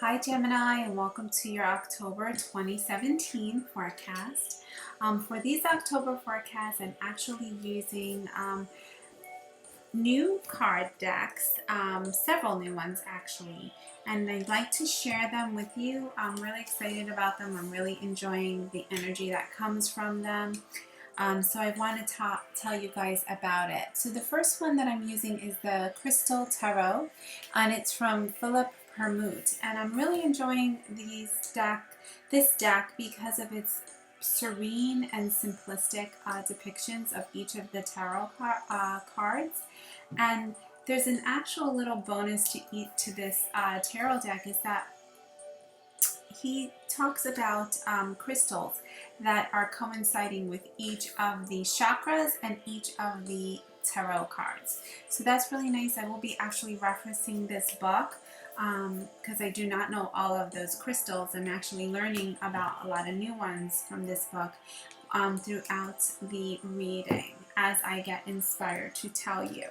Hi Gemini, and welcome to your October 2017 forecast. For these October forecasts, I'm actually using new card decks, several new ones actually, and I'd like to share them with you. I'm really excited about them. I'm really enjoying the energy that comes from them. So I want to tell you guys about it. So the first one that I'm using is the Crystal Tarot, and it's from Philip Permute. And I'm really enjoying this deck because of its serene and simplistic depictions of each of the tarot cards. And there's an actual little bonus to this tarot deck is that he talks about crystals that are coinciding with each of the chakras and each of the tarot cards. So that's really nice. I will be actually referencing this book because I do not know all of those crystals. I'm actually learning about a lot of new ones from this book throughout the reading as I get inspired to tell you.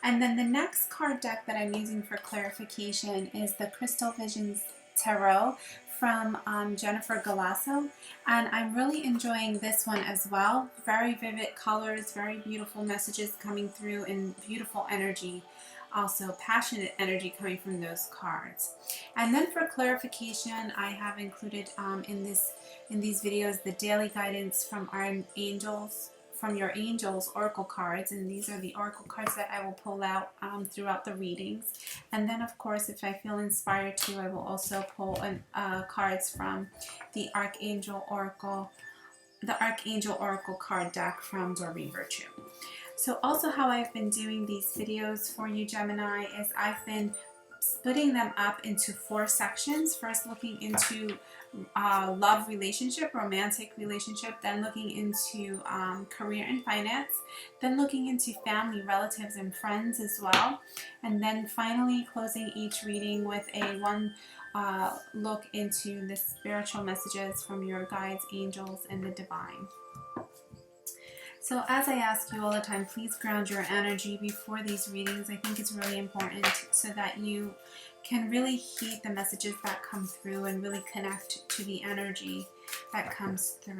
And then the next card deck that I'm using for clarification is the Crystal Visions Tarot from Jennifer Galasso, and I'm really enjoying this one as well. Very vivid colors, very beautiful messages coming through, and beautiful energy, also passionate energy coming from those cards. And then for clarification, I have included in these videos the daily guidance from our angels, from your angels oracle cards, and these are the oracle cards that I will pull out throughout the readings. And then of course, if I feel inspired to, I will also pull cards from the Archangel Oracle card deck from Doreen Virtue. So also how I've been doing these videos for you Gemini is I've been splitting them up into 4 sections. First looking into love relationship, romantic relationship, then looking into career and finance, then looking into family, relatives, and friends as well, and then finally closing each reading with one look into the spiritual messages from your guides, angels, and the divine. So as I ask you all the time, please ground your energy before these readings. I think it's really important so that you can really heed the messages that come through and really connect to the energy that comes through.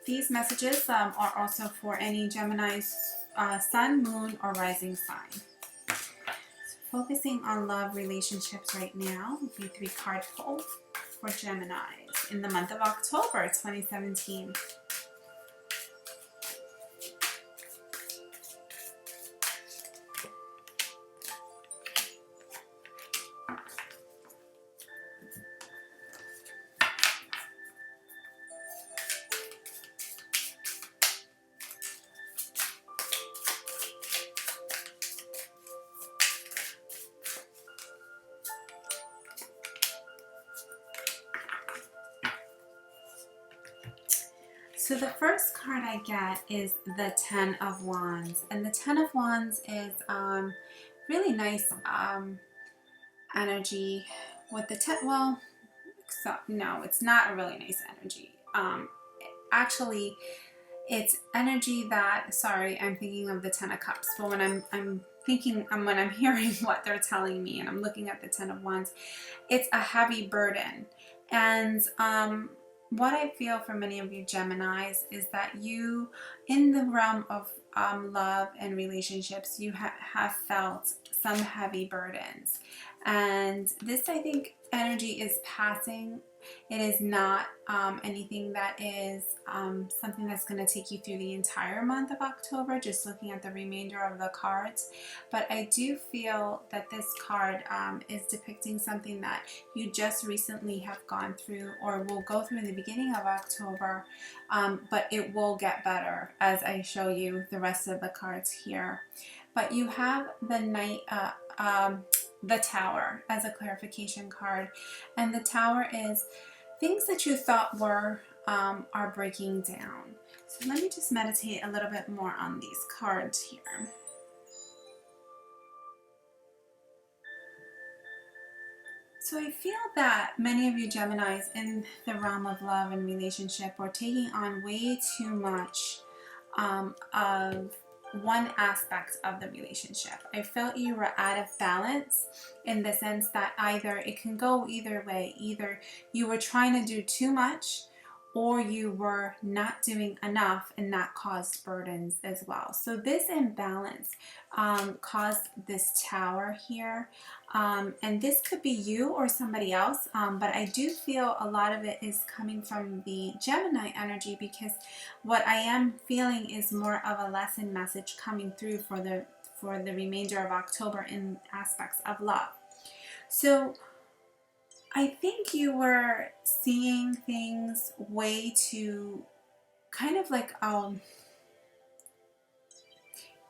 These messages are also for any Gemini's sun, moon, or rising sign. So focusing on love relationships right now would be 3 card pull for Geminis in the month of October 2017. So the first card I get is the 10 of Wands, and the 10 of Wands is really nice energy with the 10. Well, no, it's not a really nice energy. Actually, it's energy that, sorry, I'm thinking of the 10 of Cups, but when I'm hearing what they're telling me and I'm looking at the 10 of Wands, it's a heavy burden. And what I feel for many of you Geminis is that you, in the realm of love and relationships, you have felt some heavy burdens. And this, I think, energy is passing. It is not anything that is something that's going to take you through the entire month of October, just looking at the remainder of the cards. But I do feel that this card is depicting something that you just recently have gone through or will go through in the beginning of October, but it will get better as I show you the rest of the cards here. But you have the Knight, the Tower as a clarification card, and the Tower is things that you thought were are breaking down. So let me just meditate a little bit more on these cards here. So I feel that many of you Geminis in the realm of love and relationship are taking on way too much of one aspect of the relationship. I felt you were out of balance in the sense that either it can go either way. Either you were trying to do too much, or you were not doing enough, and that caused burdens as well. So this imbalance caused this Tower here. And this could be you or somebody else, but I do feel a lot of it is coming from the Gemini energy, because what I am feeling is more of a lesson message coming through for the remainder of October in aspects of love. So I think you were seeing things way too kind of like a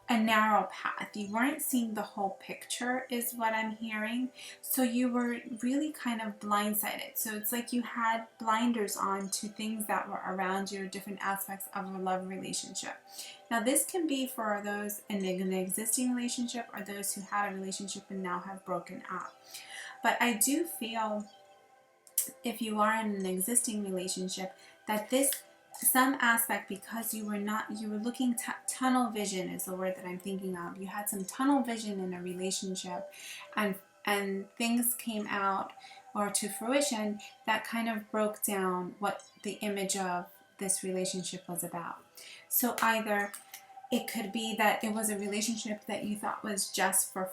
narrow path. You weren't seeing the whole picture is what I'm hearing. So you were really kind of blindsided. So it's like you had blinders on to things that were around you, different aspects of a love relationship. Now this can be for those in an existing relationship, or those who had a relationship and now have broken up. But I do feel, if you are in an existing relationship, that this some aspect, because you were looking tunnel vision is the word that I'm thinking of. You had some tunnel vision in a relationship, and things came out or to fruition that kind of broke down what the image of this relationship was about. So either it could be that it was a relationship that you thought was just for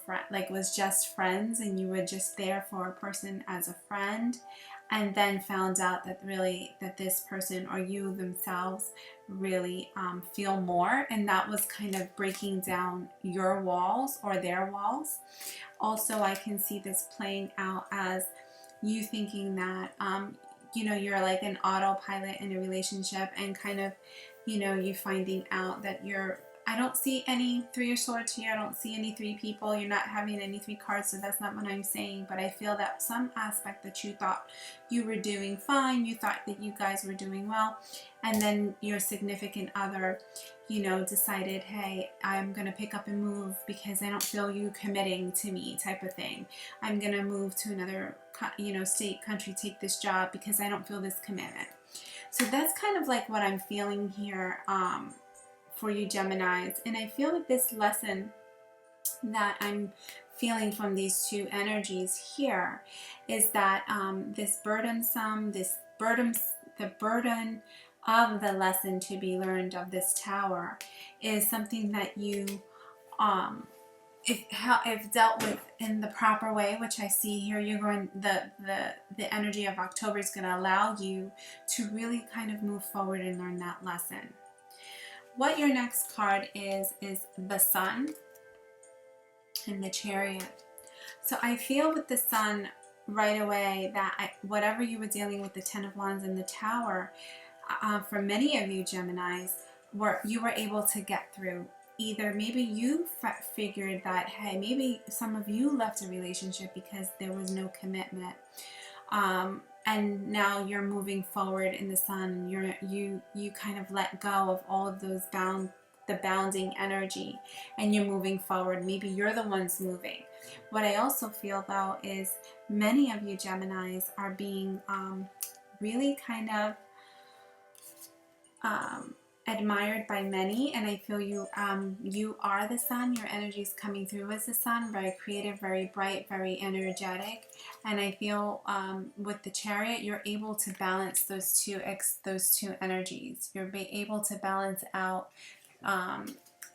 was just friends, and you were just there for a person as a friend, and then found out that really that this person or you themselves really feel more, and that was kind of breaking down your walls or their walls. Also, I can see this playing out as you thinking that you're like an autopilot in a relationship, and kind of you finding out that I don't see any Three of Swords here. I don't see any three people. You're not having any three cards, so that's not what I'm saying. But I feel that some aspect that you thought you were doing fine, you thought that you guys were doing well, and then your significant other, decided, hey, I'm going to pick up and move because I don't feel you committing to me, type of thing. I'm going to move to another, state, country, take this job because I don't feel this commitment. So that's kind of like what I'm feeling here for you Geminis. And I feel that this lesson that I'm feeling from these two energies here is that the burden of the lesson to be learned of this Tower is something that you if dealt with in the proper way, which I see here, you're going the energy of October is going to allow you to really kind of move forward and learn that lesson. What your next card is the Sun and the Chariot. So I feel with the Sun right away that whatever you were dealing with, the Ten of Wands and the Tower, for many of you Geminis, you were able to get through. Either maybe you figured that, hey, maybe some of you left a relationship because there was no commitment. And now you're moving forward in the Sun. You kind of let go of all of those bounding energy, and you're moving forward. Maybe you're the ones moving. What I also feel though is many of you Geminis are being really kind of admired by many, and I feel you are the Sun. Your energy is coming through as the Sun, very creative, very bright, very energetic. And I feel with the Chariot, you're able to balance those two energies. You're able to balance out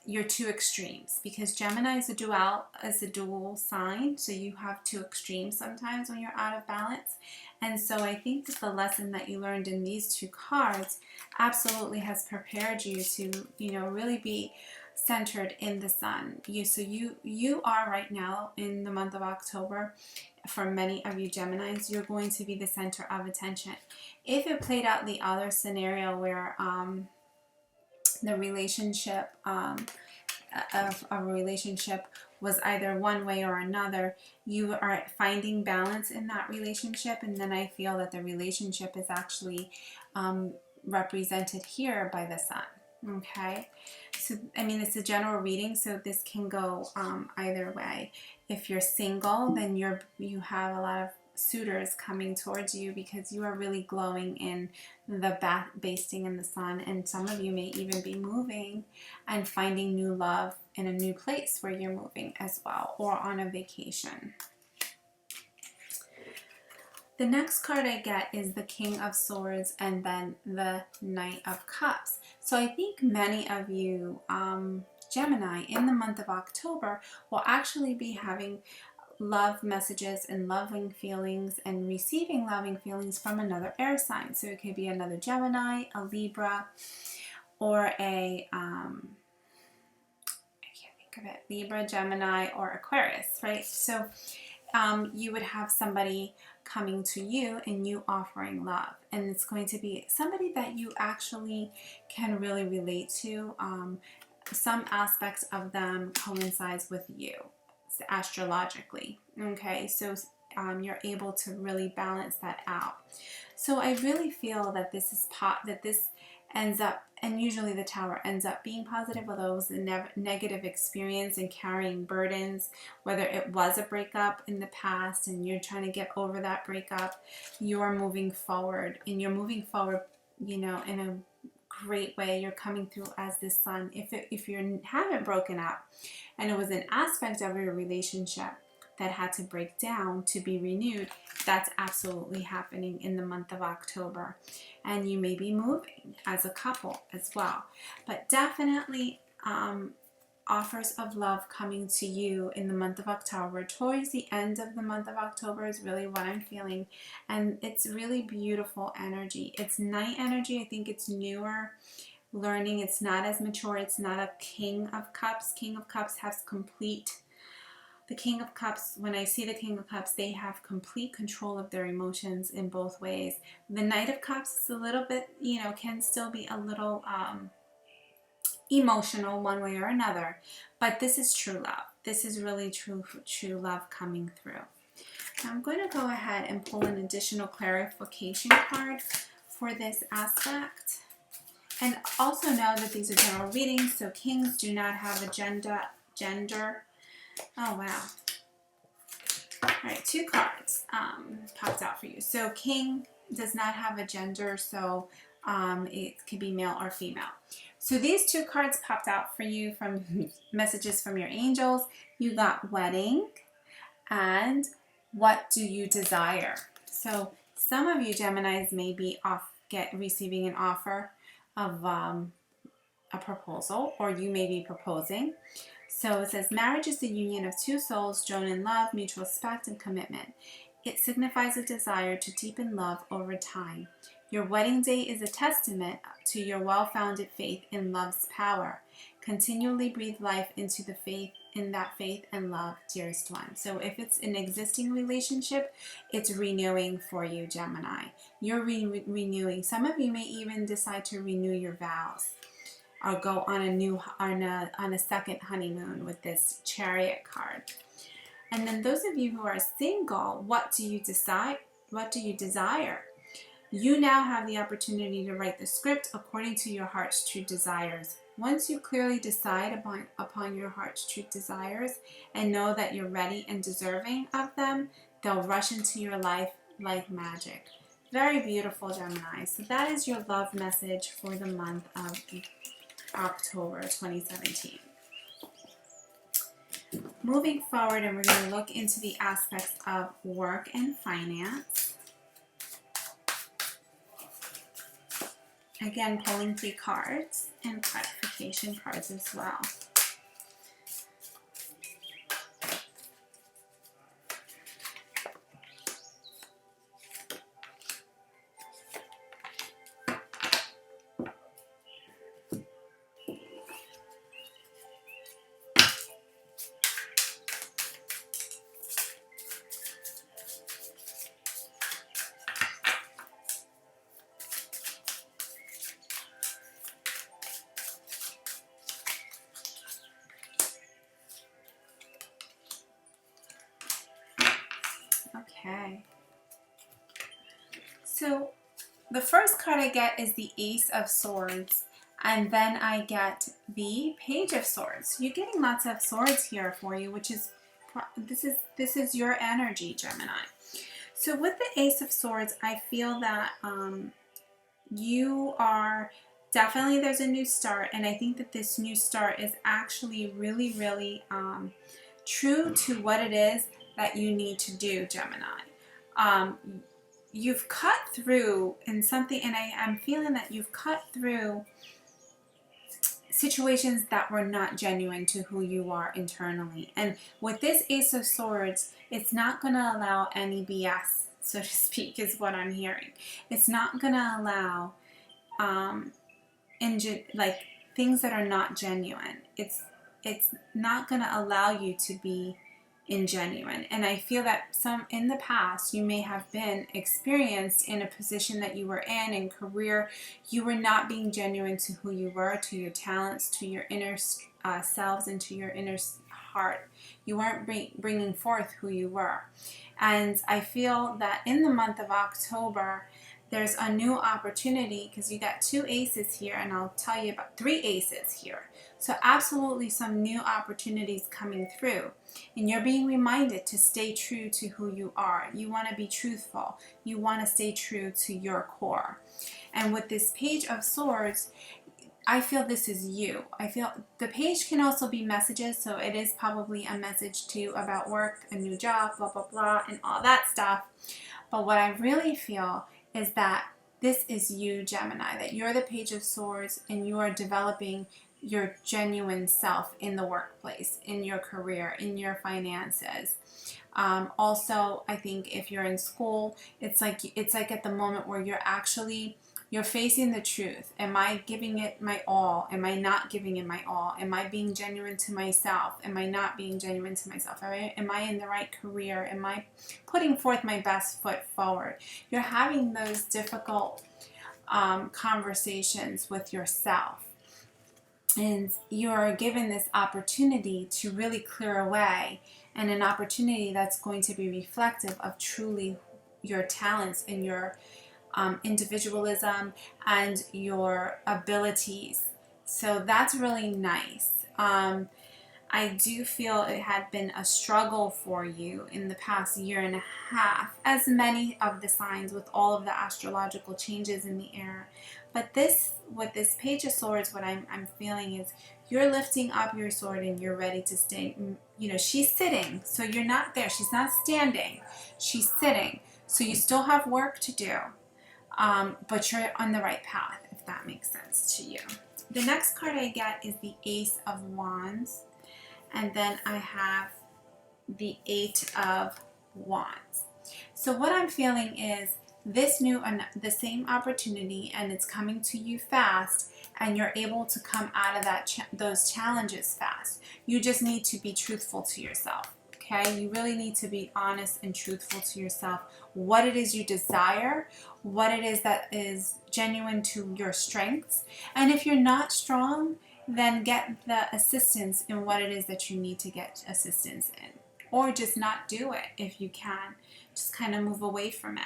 your two extremes, because Gemini is a dual sign, so you have two extremes sometimes when you're out of balance. And so I think that the lesson that you learned in these two cards absolutely has prepared you to, really be centered in the Sun. You are right now in the month of October. For many of you Geminis, you're going to be the center of attention. If it played out the other scenario where the relationship of a relationship was either one way or another, you are finding balance in that relationship, and then I feel that the relationship is actually represented here by the Sun. Okay, so I mean, it's a general reading, so this can go either way. If you're single, then you have a lot of suitors coming towards you because you are really glowing in the basting in the sun, and some of you may even be moving and finding new love in a new place where you're moving as well, or on a vacation. The next card I get is the King of Swords and then the Knight of Cups. So I think many of you Gemini in the month of October will actually be having love messages and loving feelings and receiving loving feelings from another air sign. So it could be another Gemini, a Libra, or a I can't think of it, Libra, Gemini, or Aquarius, right? So you would have somebody coming to you and you offering love, and it's going to be somebody that you actually can really relate to. Some aspects of them coincides with you astrologically, okay? So you're able to really balance that out. So I really feel that this is this ends up, and usually the Tower ends up being positive, although it was a negative experience and carrying burdens, whether it was a breakup in the past and you're trying to get over that breakup, you're moving forward, and you're moving forward, you know, in a great way. You're coming through as the sun. If you haven't broken up and it was an aspect of your relationship that had to break down to be renewed, that's absolutely happening in the month of October. And you may be moving as a couple as well. But definitely offers of love coming to you in the month of October. Towards the end of the month of October is really what I'm feeling. And it's really beautiful energy. It's night energy. I think it's newer learning. It's not as mature. It's not a King of Cups. King of Cups has complete... The King of Cups, when I see the King of Cups, they have complete control of their emotions in both ways. The Knight of Cups is a little bit, you know, can still be a little emotional one way or another. But this is true love. This is really true love coming through. Now I'm going to go ahead and pull an additional clarification card for this aspect. And also know that these are general readings, so Kings do not have a gender. Oh, wow. All right, 2 cards popped out for you. So King does not have a gender, so it could be male or female. So these 2 cards popped out for you from messages from your angels. You got wedding and what do you desire? So some of you Geminis may be receiving an offer of a proposal, or you may be proposing. So it says, marriage is the union of 2 souls joined in love, mutual respect, and commitment. It signifies a desire to deepen love over time. Your wedding day is a testament to your well-founded faith in love's power. Continually breathe life into the faith, in that faith and love, dearest one. So if it's an existing relationship, it's renewing for you, Gemini. You're renewing. Some of you may even decide to renew your vows, or go on a second honeymoon with this Chariot card. And then those of you who are single, what do you decide? What do you desire? You now have the opportunity to write the script according to your heart's true desires. Once you clearly decide upon your heart's true desires and know that you're ready and deserving of them, they'll rush into your life like magic. Very beautiful, Gemini. So that is your love message for the month of October 2017. Moving forward, and we're going to look into the aspects of work and finance. Again, pulling 3 cards and clarification cards as well. Okay, so the first card I get is the Ace of Swords, and then I get the Page of Swords. You're getting lots of swords here for you, which is this is your energy, Gemini. So with the Ace of Swords, I feel that you are definitely, there's a new start, and I think that this new start is actually really, really true to what it is that you need to do, Gemini. Um, you've cut through in something, and I'm feeling that you've cut through situations that were not genuine to who you are internally. And with this Ace of Swords, it's not going to allow any BS, so to speak, is what I'm hearing. It's not going to allow like things that are not genuine. It's not going to allow you to be ingenuine. And I feel that some in the past you may have been experienced in a position that you were in career, you were not being genuine to who you were, to your talents, to your inner selves, and to your inner heart. You weren't bringing forth who you were. And I feel that in the month of October, there's a new opportunity, because you got 2 aces here, and I'll tell you about 3 aces here. So absolutely some new opportunities coming through, and you're being reminded to stay true to who you are. You want to be truthful. You want to stay true to your core. And with this Page of Swords, I feel this is you. I feel the page can also be messages, so it is probably a message to you about work, a new job, blah, blah, blah, and all that stuff. But what I really feel is that this is you, Gemini, that you're the Page of Swords and you are developing your genuine self in the workplace, in your career, in your finances. Also, I think if you're in school, it's like at the moment where you're facing the truth. Am I giving it my all? Am I not giving it my all? Am I being genuine to myself? Am I not being genuine to myself? Am I in the right career? Am I putting forth my best foot forward? You're having those difficult conversations with yourself. And you are given this opportunity to really clear away, and an opportunity that's going to be reflective of truly your talents and your individualism and your abilities. So that's really nice. I do feel it had been a struggle for you in the past year and a half, as many of the signs with all of the astrological changes in the air. But with this Page of Swords, what I'm feeling is you're lifting up your sword and you're ready to stay. You know, she's sitting, so you're not there. She's not standing. She's sitting. So you still have work to do. But you're on the right path, if that makes sense to you. The next card I get is the Ace of Wands, and then I have the 8 of Wands. So what I'm feeling is the same opportunity, and it's coming to you fast, and you're able to come out of those challenges fast. You just need to be truthful to yourself. Okay, you really need to be honest and truthful to yourself. What it is you desire, what it is that is genuine to your strengths. And if you're not strong, then get the assistance in what it is that you need to get assistance in. Or just not do it if you can. Just kind of move away from it.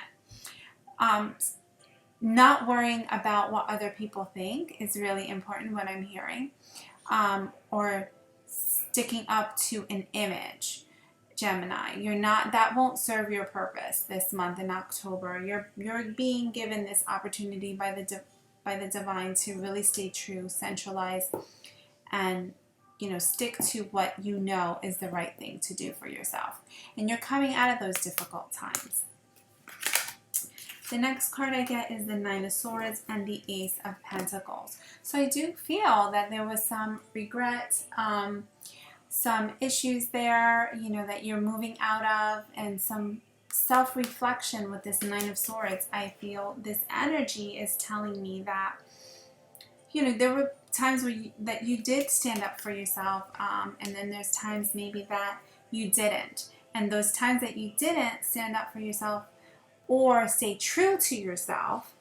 Not worrying about what other people think is really important, what I'm hearing. Or sticking up to an image. Gemini, that won't serve your purpose this month in October. You're being given this opportunity by the divine to really stay true, centralize, and stick to what you know is the right thing to do for yourself. And you're coming out of those difficult times. The next card I get is the 9 of Swords and the Ace of Pentacles. So I do feel that there was some regret, some issues there, that you're moving out of, and some self-reflection with this 9 of Swords. I feel this energy is telling me that, there were times that you did stand up for yourself, and then there's times maybe that you didn't. And those times that you didn't stand up for yourself or stay true to yourself,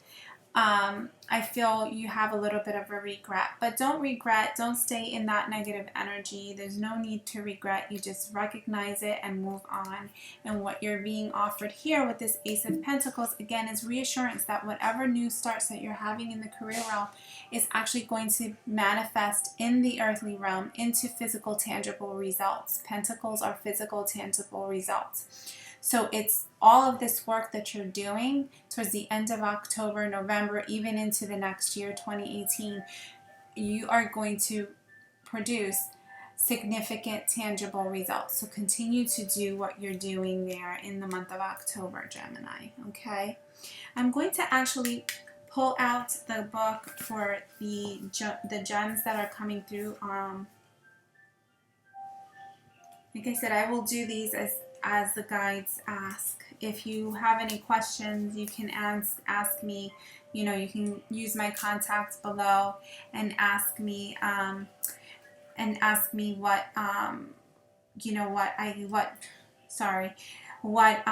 I feel you have a little bit of a regret. But don't regret. Don't stay in that negative energy. There's no need to regret. You just recognize it and move on. And what you're being offered here with this Ace of Pentacles, again, is reassurance that whatever new starts that you're having in the career realm is actually going to manifest in the earthly realm into physical, tangible results. Pentacles are physical, tangible results. So it's all of this work that you're doing towards the end of October, November, even into the next year, 2018, you are going to produce significant tangible results. So continue to do what you're doing there in the month of October, Gemini. Okay, I'm going to actually pull out the book for the gems that are coming through. Like I said, I will do these as the guides ask. If you have any questions, you can ask me. You know, you can use my contacts below and ask me what you know what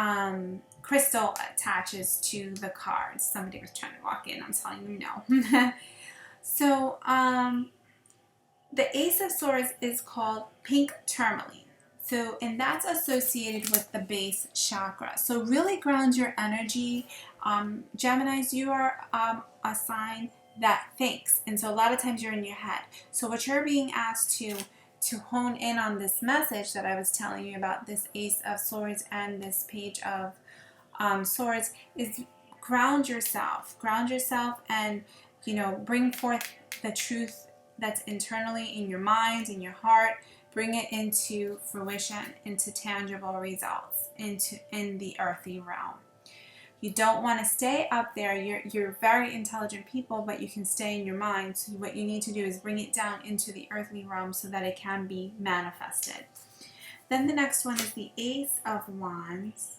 crystal attaches to the cards. Somebody was trying to walk in. I'm telling you no. So the Ace of Swords is called pink tourmaline. So, and that's associated with the base chakra. So really ground your energy. Geminis, you are a sign that thinks. And so a lot of times you're in your head. So what you're being asked to hone in on this message that I was telling you about, this Ace of Swords and this Page of Swords, is ground yourself and, you know, bring forth the truth that's internally in your mind, in your heart. Bring it into fruition, into tangible results, in the earthy realm. You don't want to stay up there. You're very intelligent people, but you can stay in your mind. So what you need to do is bring it down into the earthly realm so that it can be manifested. Then the next one is the Ace of Wands.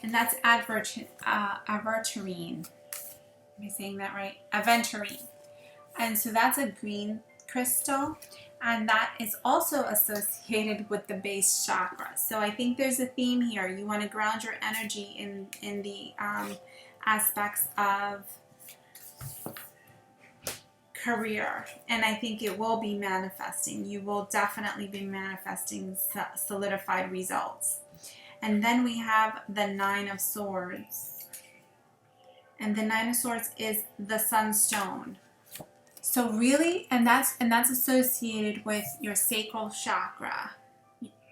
And that's aventurine. Am I saying that right? Aventurine. And so that's a green crystal, and that is also associated with the base chakra. So I think there's a theme here. You want to ground your energy in the aspects of career, and I think it will be manifesting. You will definitely be manifesting solidified results. And then we have the Nine of Swords. And the Nine of Swords is the Sunstone. So really, and that's associated with your sacral chakra.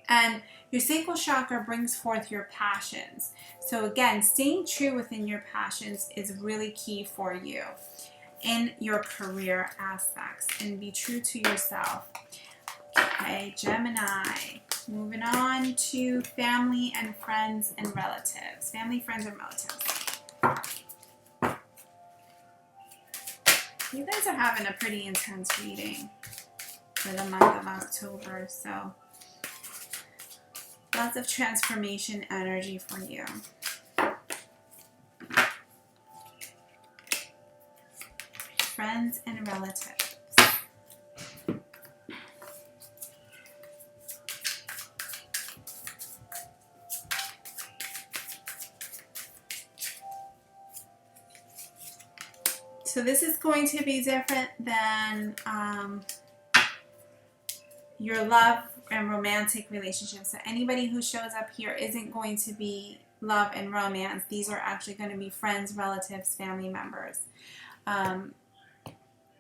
And your sacral chakra brings forth your passions. So again, staying true within your passions is really key for you in your career aspects. And be true to yourself. Okay, Gemini. Moving on to family and friends and relatives. Family, friends, and relatives. You guys are having a pretty intense reading for the month of October, so lots of transformation energy for you. Friends and relatives. So this is going to be different than your love and romantic relationships. So anybody who shows up here isn't going to be love and romance. These are actually going to be friends, relatives, family members.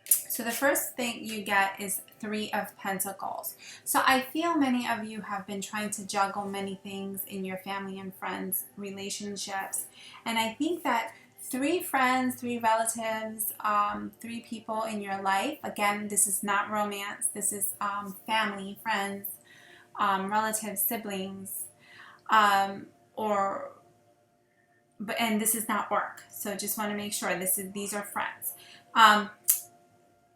So the first thing you get is Three of Pentacles. So I feel many of you have been trying to juggle many things in your family and friends relationships. And I think that 3 friends, 3 relatives, 3 people in your life. Again, this is not romance. This is family, friends, relatives, siblings, and this is not work. So just want to make sure these are friends.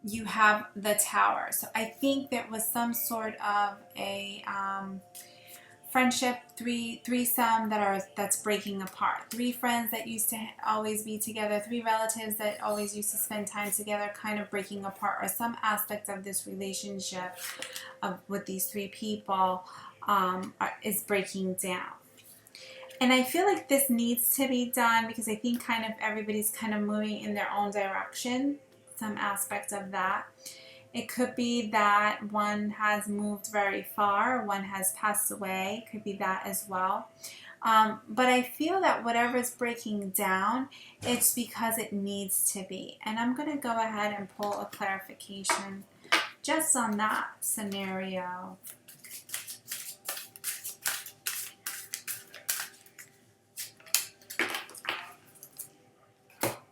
You have the Tower. So I think there was some sort of a friendship, threesome that's breaking apart. 3 friends that used to always be together, 3 relatives that always used to spend time together, kind of breaking apart, or some aspect of this relationship with these 3 people is breaking down. And I feel like this needs to be done because I think kind of everybody's kind of moving in their own direction, some aspect of that. It could be that one has moved very far, one has passed away. It could be that as well. But I feel that whatever is breaking down, it's because it needs to be. And I'm going to go ahead and pull a clarification just on that scenario.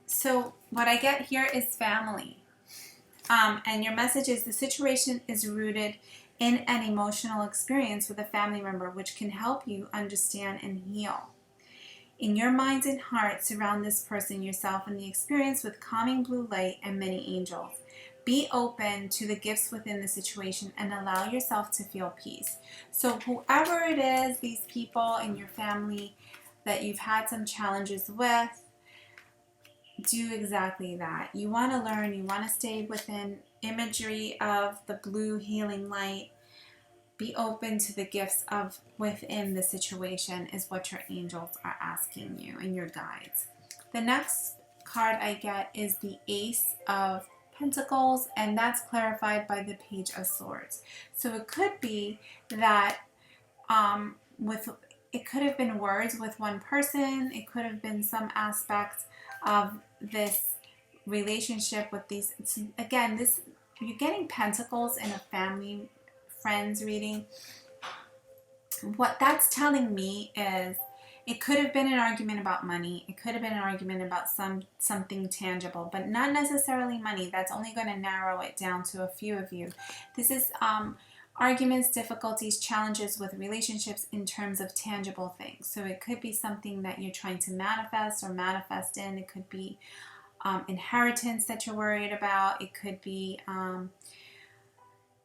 So what I get here is family. And your message is the situation is rooted in an emotional experience with a family member, which can help you understand and heal. In your mind and heart, surround this person, yourself, and the experience with calming blue light and many angels. Be open to the gifts within the situation and allow yourself to feel peace. So whoever it is, these people in your family that you've had some challenges with, do exactly that. You want to learn, you want to stay within imagery of the blue healing light. Be open to the gifts of within the situation is what your angels are asking you and your guides. The next card I get is the Ace of Pentacles, and that's clarified by the Page of Swords. So it could be that it could have been words with one person. It could have been some aspects of this relationship with these. Again, this, you're getting pentacles in a family friends reading. What that's telling me is it could have been an argument about money. It could have been an argument about something tangible, but not necessarily money. That's only going to narrow it down to a few of you. This is arguments, difficulties, challenges with relationships in terms of tangible things. So it could be something that you're trying to manifest or manifest in. It could be inheritance that you're worried about. It could be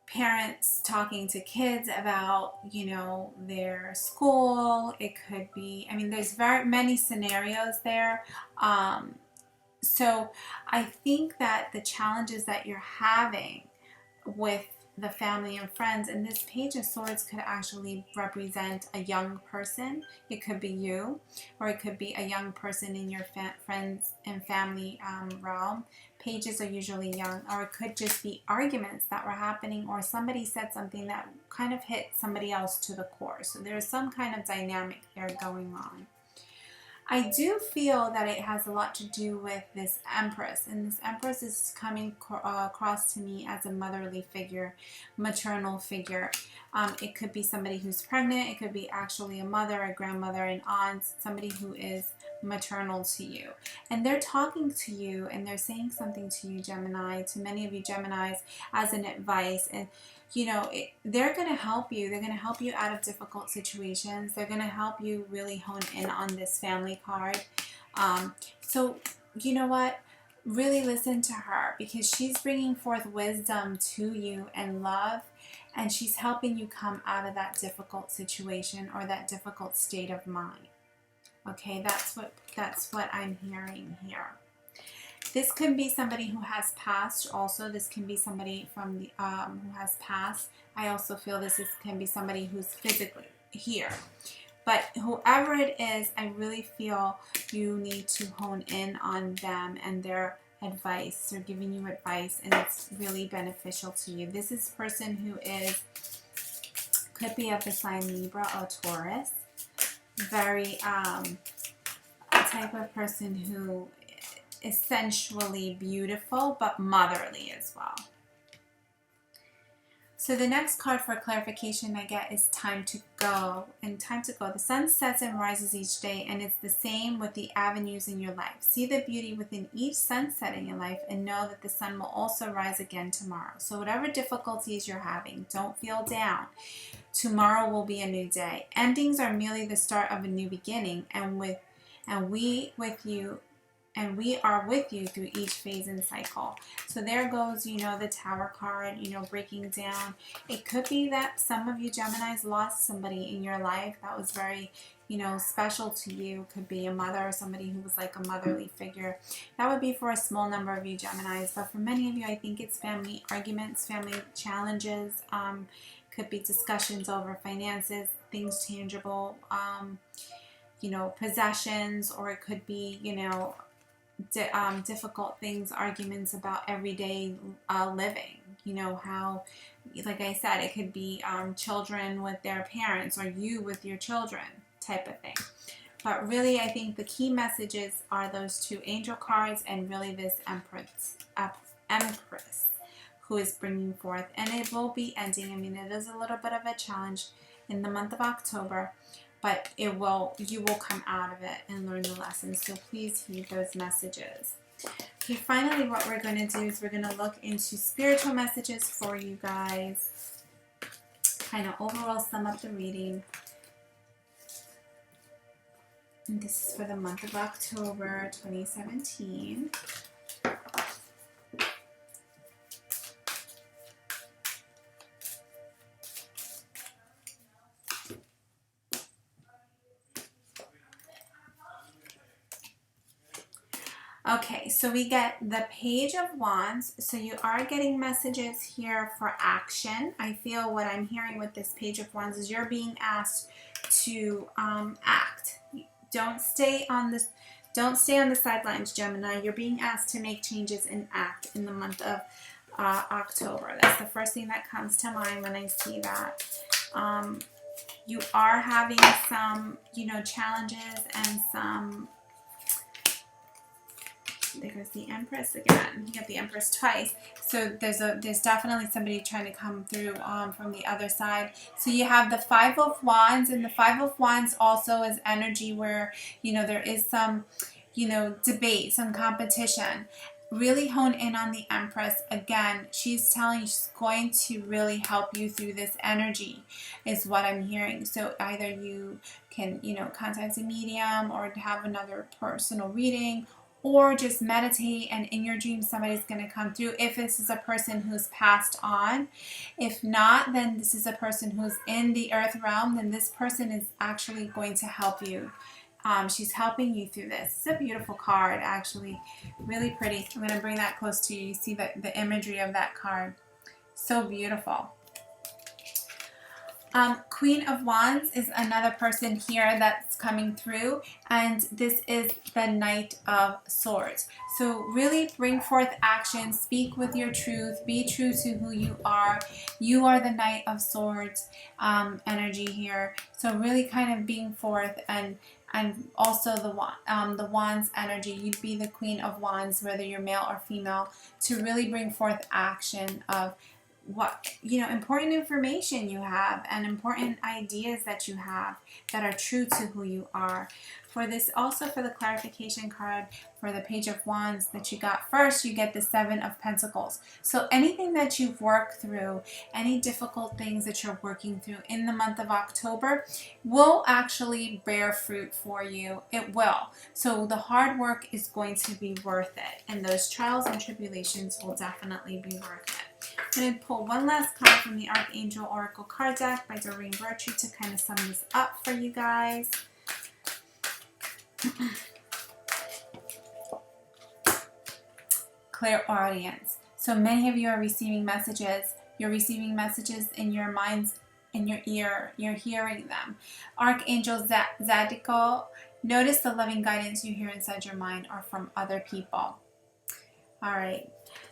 parents talking to kids about, you know, their school. It could be, I mean, there's very many scenarios there. So I think that the challenges that you're having with the family and friends, and this Page of Swords could actually represent a young person. It could be you, or it could be a young person in your friends and family realm. Pages are usually young, or it could just be arguments that were happening, or somebody said something that kind of hit somebody else to the core. So there's some kind of dynamic there going on. I do feel that it has a lot to do with this Empress, and this Empress is coming across to me as a motherly figure, maternal figure. It could be somebody who's pregnant. It could be actually a mother, a grandmother, an aunt, somebody who is maternal to you. And they're talking to you and they're saying something to you, Gemini, to many of you Geminis, as an advice. And you know, they're going to help you. They're going to help you out of difficult situations. They're going to help you really hone in on this family card. So, you know what? Really listen to her, because she's bringing forth wisdom to you and love, and she's helping you come out of that difficult situation or that difficult state of mind. Okay, that's what I'm hearing here. This can be somebody who has passed also. This can be somebody from the who has passed. I also feel can be somebody who's physically here. But whoever it is, I really feel you need to hone in on them and their advice. They're giving you advice, and it's really beneficial to you. This is a person who could be of the sign Libra or Taurus. Very a type of person who essentially beautiful, but motherly as well. So the next card for clarification I get is time to go. And time to go. The sun sets and rises each day, and it's the same with the avenues in your life. See the beauty within each sunset in your life, and know that the sun will also rise again tomorrow. So whatever difficulties you're having, don't feel down. Tomorrow will be a new day. Endings are merely the start of a new beginning, and we are with you through each phase and cycle. So there goes, you know, the Tower card, you know, breaking down. It could be that some of you Geminis lost somebody in your life that was very, you know, special to you. Could be a mother or somebody who was like a motherly figure. That would be for a small number of you Geminis. But for many of you, I think it's family arguments, family challenges. Could be discussions over finances, things tangible, you know, possessions, or it could be, you know, difficult things, arguments about everyday living. You know, how, like I said, it could be children with their parents, or you with your children type of thing. But really, I think the key messages are those two angel cards and really this Empress who is bringing forth. And it will be ending. I mean, it is a little bit of a challenge in the month of October, but you will come out of it and learn the lessons. So please heed those messages. Okay, finally, what we're going to do is we're going to look into spiritual messages for you guys. Kind of overall sum up the reading. And this is for the month of October 2017. Okay, so we get the Page of Wands. So you are getting messages here for action. I feel what I'm hearing with this Page of Wands is you're being asked to act. Don't stay on the sidelines, Gemini. You're being asked to make changes and act in the month of October. That's the first thing that comes to mind when I see that. You are having some, challenges and some. There's the Empress again. You get the Empress twice. So there's definitely somebody trying to come through from the other side. So you have the Five of Wands, and the Five of Wands also is energy where, there is some, debate, some competition. Really hone in on the Empress. Again, she's telling you she's going to really help you through this energy is what I'm hearing. So either you can, contact a medium or have another personal reading, or just meditate, and in your dreams somebody's going to come through. If this is a person who's passed on, if not, then this is a person who's in the earth realm, then this person is actually going to help you. She's helping you through this. It's a beautiful card, actually. Really pretty. I'm going to bring that close to you. You see the imagery of that card. So beautiful. Queen of Wands is another person here that's coming through, and this is the Knight of Swords. So really bring forth action, speak with your truth, be true to who you are. You are the Knight of Swords energy here. So really kind of being forth, and also the Wands energy. You'd be the Queen of Wands, whether you're male or female, to really bring forth action of what important information you have and important ideas that you have that are true to who you are. For this, also for the clarification card for the Page of Wands that you got first, you get the Seven of Pentacles. So anything that you've worked through, any difficult things that you're working through in the month of October will actually bear fruit for you. It will. So the hard work is going to be worth it, and those trials and tribulations will definitely be worth it. I'm going to pull one last card from the Archangel Oracle card deck by Doreen Virtue to kind of sum this up for you guys. Clairaudience. So many of you are receiving messages. You're receiving messages in your minds, in your ear. You're hearing them. Archangel Zadkiel. Notice the loving guidance you hear inside your mind or from other people. All right,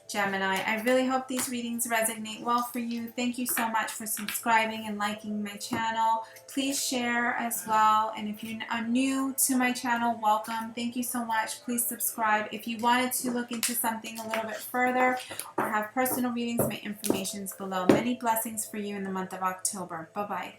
Gemini, I really hope these readings resonate well for you. Thank you so much for subscribing and liking my channel. Please share as well. And if you are new to my channel, welcome. Thank you so much. Please subscribe. If you wanted to look into something a little bit further or have personal readings, my information is below. Many blessings for you in the month of October. Bye-bye.